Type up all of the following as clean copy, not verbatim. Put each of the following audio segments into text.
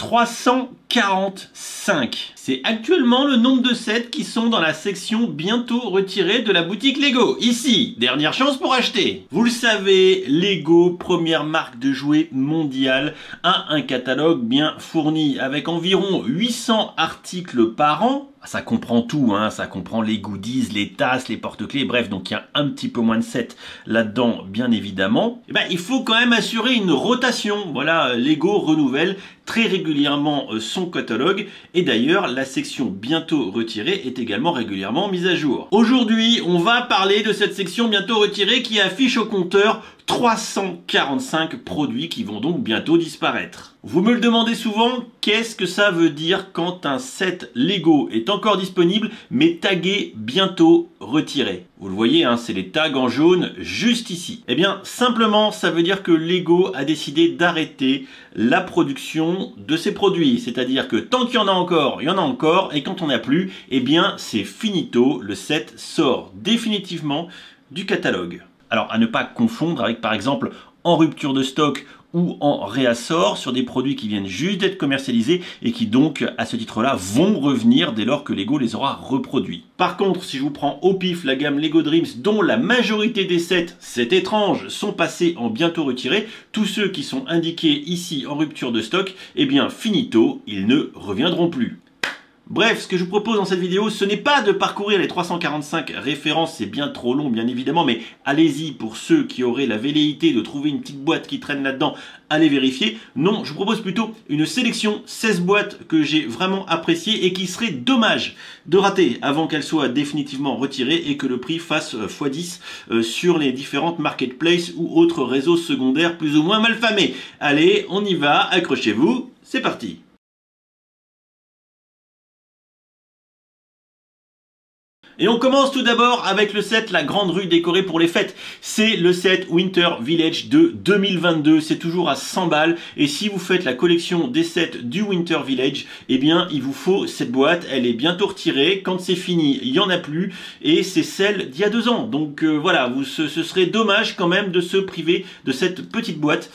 345. C'est actuellement le nombre de sets qui sont dans la section bientôt retirée de la boutique Lego. Ici, dernière chance pour acheter. Vous le savez, Lego, première marque de jouets mondiale, a un catalogue bien fourni avec environ 800 articles par an. Ça comprend tout, hein, ça comprend les goodies, les tasses, les porte-clés, bref, donc il y a un petit peu moins de sets là-dedans, bien évidemment. Et ben, il faut quand même assurer une rotation. Voilà, Lego renouvelle très régulièrement son catalogue, et d'ailleurs, la section bientôt retirée est également régulièrement mise à jour. Aujourd'hui, on va parler de cette section bientôt retirée qui affiche au compteur 345 produits qui vont donc bientôt disparaître. Vous me le demandez souvent, qu'est-ce que ça veut dire quand un set Lego est encore disponible mais tagué bientôt retiré? Vous le voyez, hein, c'est les tags en jaune juste ici. Eh bien, simplement, ça veut dire que Lego a décidé d'arrêter la production de ces produits. C'est-à-dire que tant qu'il y en a encore, il y en a encore, et quand on n'a plus, eh bien, c'est finito, le set sort définitivement du catalogue. Alors, à ne pas confondre avec, par exemple, en rupture de stock ou en réassort sur des produits qui viennent juste d'être commercialisés et qui donc, à ce titre-là, vont revenir dès lors que Lego les aura reproduits. Par contre, si je vous prends au pif la gamme Lego Dreams, dont la majorité des sets, c'est étrange, sont passés en bientôt retirés, tous ceux qui sont indiqués ici en rupture de stock, eh bien, finito, ils ne reviendront plus. Bref, ce que je vous propose dans cette vidéo, ce n'est pas de parcourir les 345 références, c'est bien trop long bien évidemment, mais allez-y pour ceux qui auraient la velléité de trouver une petite boîte qui traîne là-dedans, allez vérifier. Non, je vous propose plutôt une sélection 16 boîtes que j'ai vraiment appréciées et qui serait dommage de rater avant qu'elles soient définitivement retirées et que le prix fasse x10 sur les différentes marketplaces ou autres réseaux secondaires plus ou moins malfamés. Allez, on y va, accrochez-vous, c'est parti! Et on commence tout d'abord avec le set La Grande Rue décorée pour les fêtes. C'est le set Winter Village de 2022. C'est toujours à 100 balles. Et si vous faites la collection des sets du Winter Village, eh bien, il vous faut cette boîte. Elle est bientôt retirée. Quand c'est fini, il n'y en a plus. Et c'est celle d'il y a 2 ans. Donc voilà, ce serait dommage quand même de se priver de cette petite boîte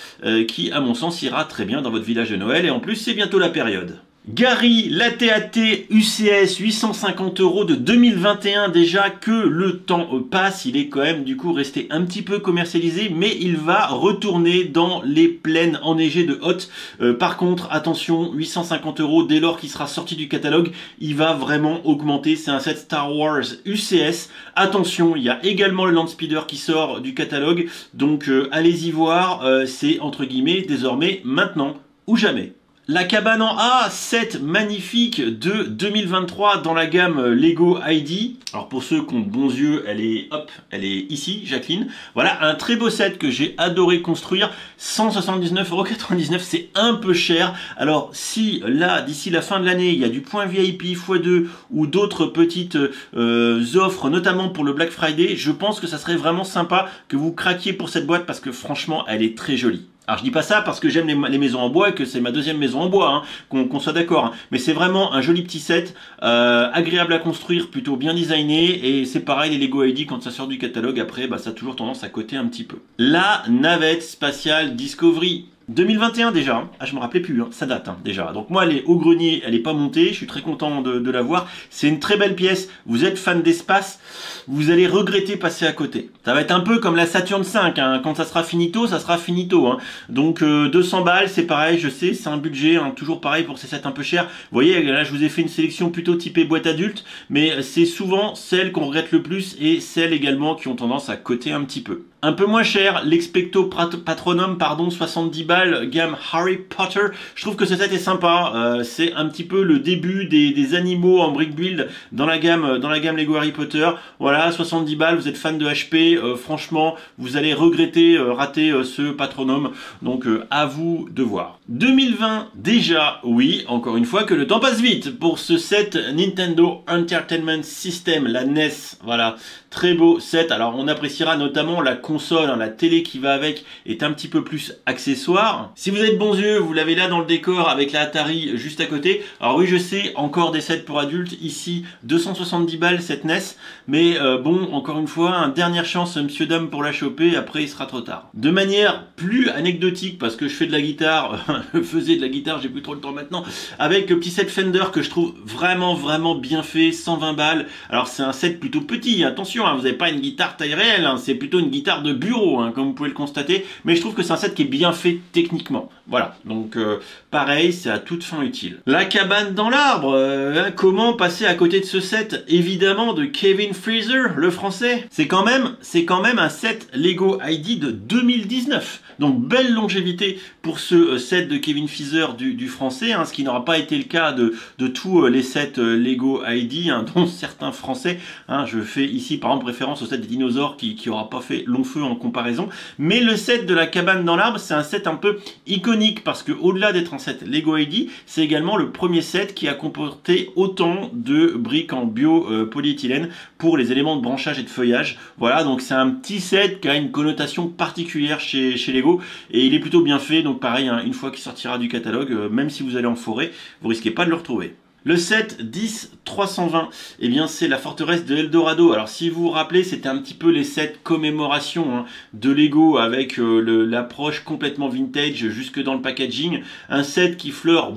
qui, à mon sens, ira très bien dans votre village de Noël. Et en plus, c'est bientôt la période. Gary, l'AT-AT UCS 850 € de 2021, déjà que le temps passe, il est quand même du coup resté un petit peu commercialisé, mais il va retourner dans les plaines enneigées de Hoth. Par contre, attention, 850 € dès lors qu'il sera sorti du catalogue, il va vraiment augmenter. C'est un set Star Wars UCS. Attention, il y a également le Land Speeder qui sort du catalogue, donc allez-y voir, c'est entre guillemets désormais maintenant ou jamais. La cabane en A, set magnifique de 2023 dans la gamme Lego ID. Alors pour ceux qui ont de bons yeux, elle est ici, Jacqueline. Voilà, un très beau set que j'ai adoré construire. 179,99 €, c'est un peu cher. Alors si là, d'ici la fin de l'année, il y a du point VIP x2 ou d'autres petites offres, notamment pour le Black Friday, je pense que ça serait vraiment sympa que vous craquiez pour cette boîte parce que franchement, elle est très jolie. Alors je dis pas ça parce que j'aime les maisons en bois et que c'est ma deuxième maison en bois, hein, qu'on soit d'accord. Hein. Mais c'est vraiment un joli petit set, agréable à construire, plutôt bien designé. Et c'est pareil, les Lego ID, quand ça sort du catalogue, après, bah, ça a toujours tendance à coter un petit peu. La navette spatiale Discovery. 2021 déjà, hein. Ah je me rappelais plus, hein. Ça date hein, déjà. Donc moi elle est au grenier, elle est pas montée, je suis très content de la voir. C'est une très belle pièce, vous êtes fan d'espace, vous allez regretter passer à côté. Ça va être un peu comme la Saturn 5, hein. Quand ça sera finito, ça sera finito. Hein. Donc 200 balles, c'est pareil, je sais, c'est un budget, hein, toujours pareil pour ces sets un peu chers. Vous voyez, là je vous ai fait une sélection plutôt typée boîte adulte, mais c'est souvent celles qu'on regrette le plus et celles également qui ont tendance à coter un petit peu. Un peu moins cher, l'Expecto Patronum, pardon, 70 balles, gamme Harry Potter. Je trouve que ce set est sympa. C'est un petit peu le début des animaux en brick build dans la gamme Lego Harry Potter. Voilà, 70 balles, vous êtes fan de HP. Franchement, vous allez regretter rater ce Patronum. Donc, à vous de voir. 2020, déjà, oui, encore une fois que le temps passe vite pour ce set Nintendo Entertainment System, la NES. Voilà, très beau set. Alors on appréciera notamment la console, hein, la télé qui va avec est un petit peu plus accessoire. Si vous êtes de bons yeux, vous l'avez là dans le décor avec la Atari juste à côté. Alors oui, je sais, encore des sets pour adultes, ici 270 balles cette NES, mais bon, encore une fois, dernière chance monsieur dame pour la choper, après il sera trop tard. De manière plus anecdotique, parce que je fais de la guitare, je faisais de la guitare, j'ai plus trop le temps maintenant, avec le petit set Fender que je trouve vraiment bien fait, 120 balles. Alors c'est un set plutôt petit, attention, hein, vous n'avez pas une guitare taille réelle, hein, c'est plutôt une guitare de bureau, hein, comme vous pouvez le constater, mais je trouve que c'est un set qui est bien fait techniquement. Voilà, donc pareil, c'est à toute fin utile. La cabane dans l'arbre, comment passer à côté de ce set, évidemment, de Kevin Freezer, le français. C'est quand même un set Lego ID de 2019. Donc belle longévité pour ce set de Kevin Freezer du français, hein, ce qui n'aura pas été le cas de tous les sets Lego ID, hein, dont certains français. Hein, je fais ici par exemple référence au set des dinosaures qui n'aura pas fait long feu en comparaison. Mais le set de la cabane dans l'arbre, c'est un set un peu iconique parce que au-delà d'être un set Lego ID, c'est également le premier set qui a comporté autant de briques en bio-polyéthylène pour les éléments de branchage et de feuillage. Voilà, donc c'est un petit set qui a une connotation particulière chez Lego et il est plutôt bien fait. Donc pareil, hein, une fois qu'il sortira du catalogue, même si vous allez en forêt, vous risquez pas de le retrouver. Le set 10-320, eh bien c'est la forteresse de Eldorado. Alors si vous vous rappelez, c'était un petit peu les sets commémoration, hein, de Lego avec l'approche complètement vintage jusque dans le packaging. Un set qui fleure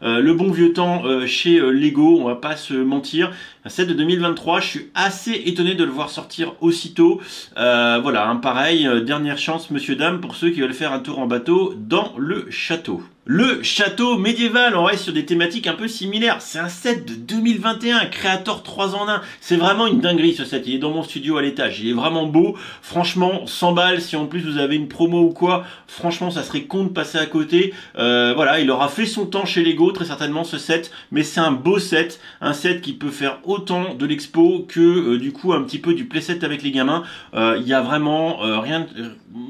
le bon vieux temps chez Lego, on va pas se mentir. Un set de 2023, je suis assez étonné de le voir sortir aussitôt. Voilà, hein, pareil, dernière chance monsieur dame pour ceux qui veulent faire un tour en bateau dans le château. Le château médiéval, on reste sur des thématiques un peu similaires. C'est un set de 2021, Creator 3 en 1. C'est vraiment une dinguerie ce set. Il est dans mon studio à l'étage. Il est vraiment beau. Franchement, 100 balles. Si en plus vous avez une promo ou quoi, franchement, ça serait con de passer à côté. Voilà, il aura fait son temps chez Lego, très certainement, ce set. Mais c'est un beau set. Un set qui peut faire autant de l'expo que du coup un petit peu du playset avec les gamins. Il y a vraiment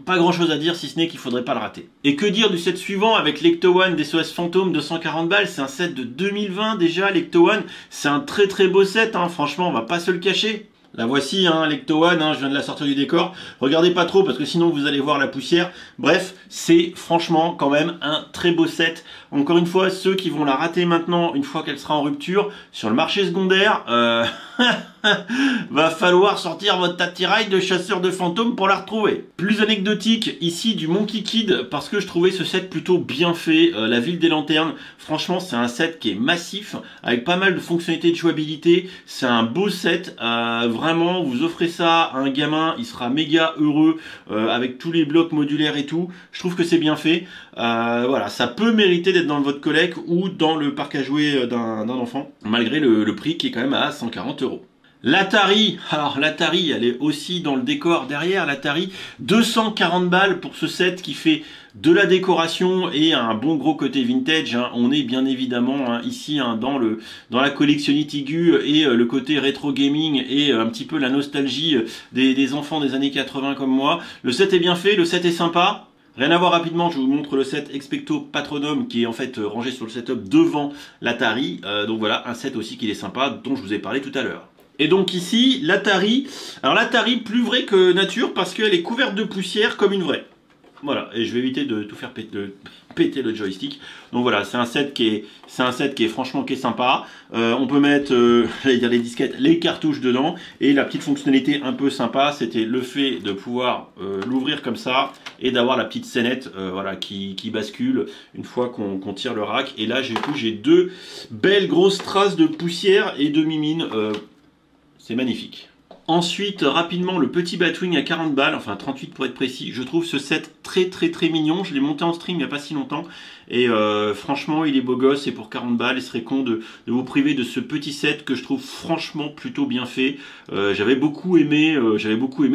pas grand chose à dire si ce n'est qu'il faudrait pas le rater. Et que dire du set suivant avec l'Ecto One d'SOS Fantôme de 140 balles, c'est un set de 2020 déjà, l'Ecto One, c'est un très beau set, hein, franchement on va pas se le cacher. La voici, hein, l'Ecto One, hein, je viens de la sortir du décor. Regardez pas trop parce que sinon vous allez voir la poussière. Bref, c'est franchement quand même un très beau set. Encore une fois, ceux qui vont la rater maintenant, une fois qu'elle sera en rupture, sur le marché secondaire, va falloir sortir votre attirail de chasseur de fantômes pour la retrouver. Plus anecdotique, ici du Monkey Kid, parce que je trouvais ce set plutôt bien fait. La ville des lanternes, franchement c'est un set qui est massif, avec pas mal de fonctionnalités de jouabilité. C'est un beau set, vraiment vous offrez ça à un gamin, il sera méga heureux, avec tous les blocs modulaires et tout. Je trouve que c'est bien fait. Voilà, ça peut mériter d'être dans votre collègue ou dans le parc à jouer d'un enfant, malgré le prix qui est quand même à 140 €. L'Atari, alors l'Atari, elle est aussi dans le décor derrière, l'Atari, 240 balles pour ce set qui fait de la décoration et un bon gros côté vintage, hein. On est bien évidemment, hein, ici, hein, dans la collectionnite aiguë et le côté rétro gaming et un petit peu la nostalgie des enfants des années 80 comme moi. Le set est bien fait, le set est sympa. Rien à voir rapidement, je vous montre le set Expecto Patronum qui est en fait rangé sur le setup devant l'Atari. Donc voilà, un set aussi qui est sympa dont je vous ai parlé tout à l'heure. Et donc ici, l'Atari. Alors l'Atari plus vraie que nature parce qu'elle est couverte de poussière comme une vraie. Voilà, et je vais éviter de tout faire péter le joystick. Donc voilà, c'est un set qui est franchement qui est sympa. On peut mettre j'allais dire les disquettes, les cartouches dedans. Et la petite fonctionnalité un peu sympa, c'était le fait de pouvoir l'ouvrir comme ça et d'avoir la petite scénette voilà, qui bascule une fois qu'on tire le rack. Et là, j'ai deux belles grosses traces de poussière et de mimine. C'est magnifique. Ensuite, rapidement, le petit Batwing à 40 balles, enfin 38 pour être précis. Je trouve ce set très mignon. Je l'ai monté en stream il n'y a pas si longtemps. Et franchement, il est beau gosse et pour 40 balles, il serait con de vous priver de ce petit set que je trouve franchement plutôt bien fait. J'avais beaucoup aimé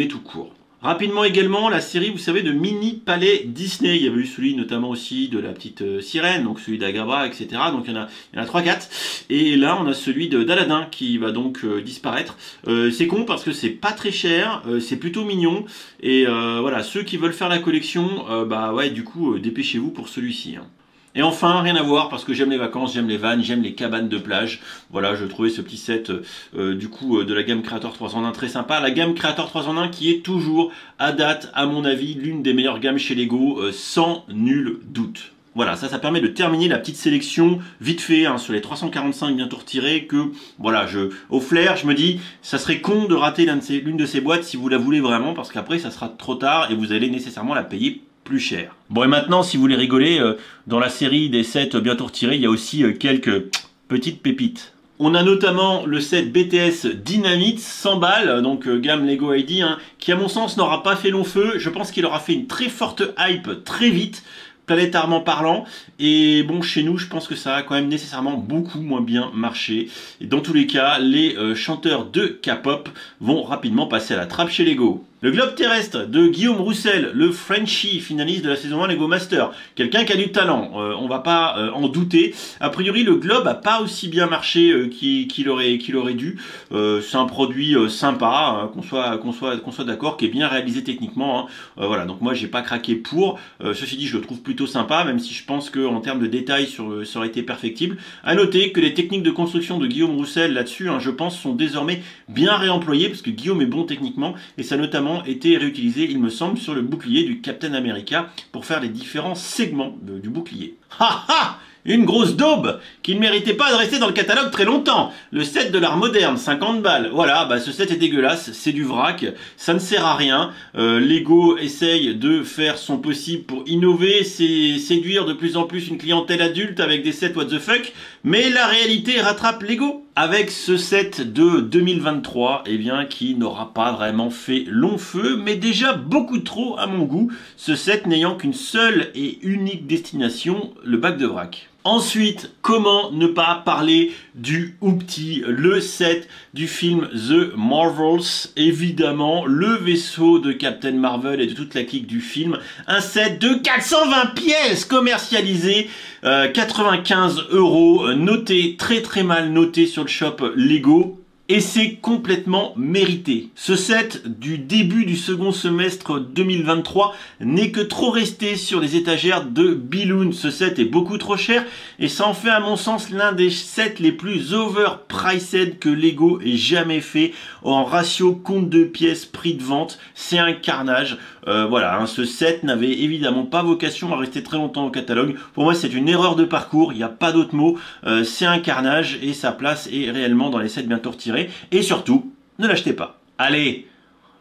tout court. Rapidement également, la série, vous savez, de mini palais Disney. Il y avait eu celui notamment aussi de la petite sirène, donc celui d'Agabra, etc. Donc il y en a 3-4. Et là, on a celui d'Aladin qui va donc disparaître. C'est con parce que c'est pas très cher, c'est plutôt mignon. Et voilà, ceux qui veulent faire la collection, bah ouais, du coup, dépêchez-vous pour celui-ci, hein. Et enfin, rien à voir, parce que j'aime les vacances, j'aime les vannes, j'aime les cabanes de plage. Voilà, je trouvais ce petit set de la gamme Creator 3 en 1 très sympa. La gamme Creator 3 en 1 qui est toujours, à date, à mon avis, l'une des meilleures gammes chez Lego, sans nul doute. Voilà, ça permet de terminer la petite sélection vite fait hein, sur les 345 bientôt retirés que, voilà, au flair, je me dis, ça serait con de rater l'une de ces boîtes si vous la voulez vraiment, parce qu'après, ça sera trop tard et vous allez nécessairement la payer plus cher. Bon et maintenant si vous voulez rigoler, dans la série des sets bientôt retirés, il y a aussi quelques petites pépites. On a notamment le set BTS Dynamite 100 balles, donc gamme Lego ID, hein, qui à mon sens n'aura pas fait long feu. Je pense qu'il aura fait une très forte hype très vite, planétairement parlant, et bon chez nous je pense que ça a quand même nécessairement beaucoup moins bien marché, et dans tous les cas les chanteurs de K-pop vont rapidement passer à la trappe chez Lego. Le globe terrestre de Guillaume Roussel, le Frenchie finaliste de la saison 1 Lego Master. Quelqu'un qui a du talent, on va pas en douter. A priori, le globe a pas aussi bien marché qu'il aurait dû. C'est un produit sympa, hein, qu'on soit d'accord, qui est bien réalisé techniquement. Hein. Voilà, donc moi j'ai pas craqué pour. Ceci dit, je le trouve plutôt sympa, même si je pense qu'en termes de détails, ça aurait été perfectible. À noter que les techniques de construction de Guillaume Roussel là-dessus, hein, je pense, sont désormais bien réemployées, parce que Guillaume est bon techniquement, et ça notamment été réutilisé, il me semble, sur le bouclier du Captain America pour faire les différents segments du bouclier. Ha ha! Une grosse daube qui ne méritait pas de rester dans le catalogue très longtemps. Le set de l'art moderne, 50 balles. Voilà, bah ce set est dégueulasse, c'est du vrac, ça ne sert à rien. Lego essaye de faire son possible pour innover, séduire de plus en plus une clientèle adulte avec des sets what the fuck, mais la réalité rattrape Lego. Avec ce set de 2023, eh bien, qui n'aura pas vraiment fait long feu, mais déjà beaucoup trop à mon goût, ce set n'ayant qu'une seule et unique destination, le bac de vrac. Ensuite, comment ne pas parler du Hoopty, le set du film The Marvels, évidemment, le vaisseau de Captain Marvel et de toute la clique du film, un set de 420 pièces commercialisées, 95 €, noté, très mal noté sur le shop Lego. Et c'est complètement mérité. Ce set du début du second semestre 2023 n'est que trop resté sur les étagères de Balloon. Ce set est beaucoup trop cher et ça en fait à mon sens l'un des sets les plus overpriced que Lego ait jamais fait en ratio compte de pièces prix de vente. C'est un carnage. Voilà, hein, ce set n'avait évidemment pas vocation à rester très longtemps au catalogue. Pour moi, c'est une erreur de parcours, il n'y a pas d'autre mot. C'est un carnage et sa place est réellement dans les sets bientôt retirés. Et surtout, ne l'achetez pas. Allez,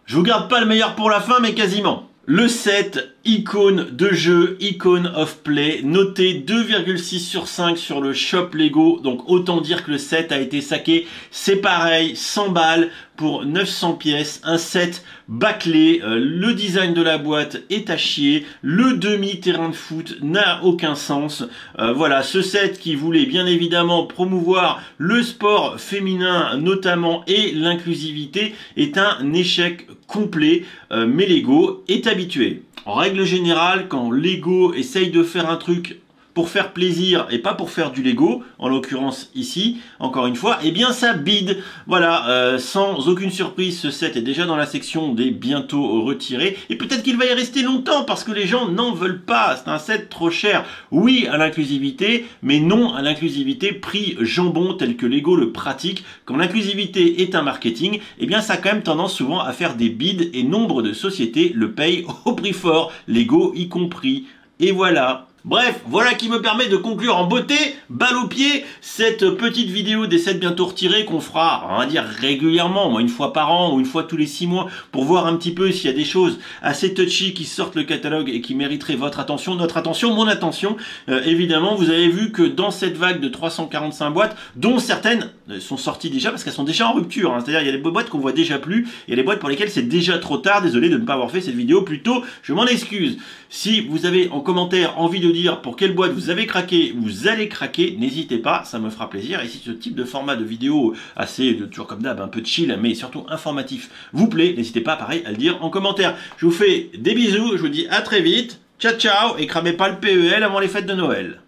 je vous garde pas le meilleur pour la fin, mais quasiment. Le set icône de jeu, Icon of Play, noté 2,6 sur 5 sur le shop Lego. Donc autant dire que le set a été saqué. C'est pareil, 100 balles pour 900 pièces. Un set bâclé. Le design de la boîte est à chier. Le demi-terrain de foot n'a aucun sens. Voilà, ce set qui voulait bien évidemment promouvoir le sport féminin notamment et l'inclusivité est un échec complet. Mais Lego est habitué. En règle générale, quand Lego essaye de faire un truc pour faire plaisir et pas pour faire du Lego, en l'occurrence ici, encore une fois, eh bien ça bide. Voilà, sans aucune surprise, ce set est déjà dans la section des bientôt retirés. Et peut-être qu'il va y rester longtemps parce que les gens n'en veulent pas. C'est un set trop cher. Oui à l'inclusivité, mais non à l'inclusivité prix jambon tel que Lego le pratique. Quand l'inclusivité est un marketing, eh bien ça a quand même tendance souvent à faire des bides et nombre de sociétés le payent au prix fort, Lego y compris. Et voilà. Bref, voilà qui me permet de conclure en beauté, balle au pied, cette petite vidéo des sets bientôt retirés qu'on fera, on va dire régulièrement, une fois par an ou une fois tous les 6 mois, pour voir un petit peu s'il y a des choses assez touchy qui sortent le catalogue et qui mériteraient votre attention, notre attention, mon attention. Évidemment, vous avez vu que dans cette vague de 345 boîtes, dont certaines sont sorties déjà parce qu'elles sont déjà en rupture, hein. C'est-à-dire il y a des boîtes qu'on voit déjà plus, il y a des boîtes pour lesquelles c'est déjà trop tard, désolé de ne pas avoir fait cette vidéo plus tôt, je m'en excuse. Si vous avez en commentaire envie de dire pour quelle boîte vous avez craqué, vous allez craquer, n'hésitez pas, ça me fera plaisir. Et si ce type de format de vidéo assez, toujours comme d'hab, un peu chill, mais surtout informatif, vous plaît, n'hésitez pas, pareil, à le dire en commentaire. Je vous fais des bisous, je vous dis à très vite, ciao ciao, et cramez pas le PEL avant les fêtes de Noël.